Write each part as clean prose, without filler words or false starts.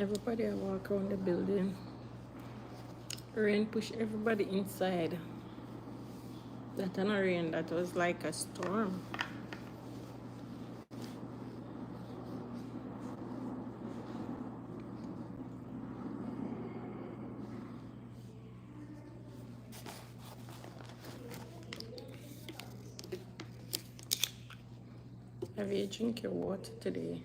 Everybody I walk around the building. Rain push everybody inside. That not rain, that was like a storm. Have you drink your water today?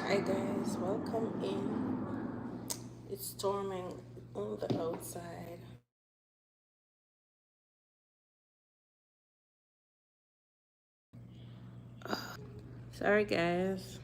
Hi guys, welcome in. It's storming on the outside. Sorry guys.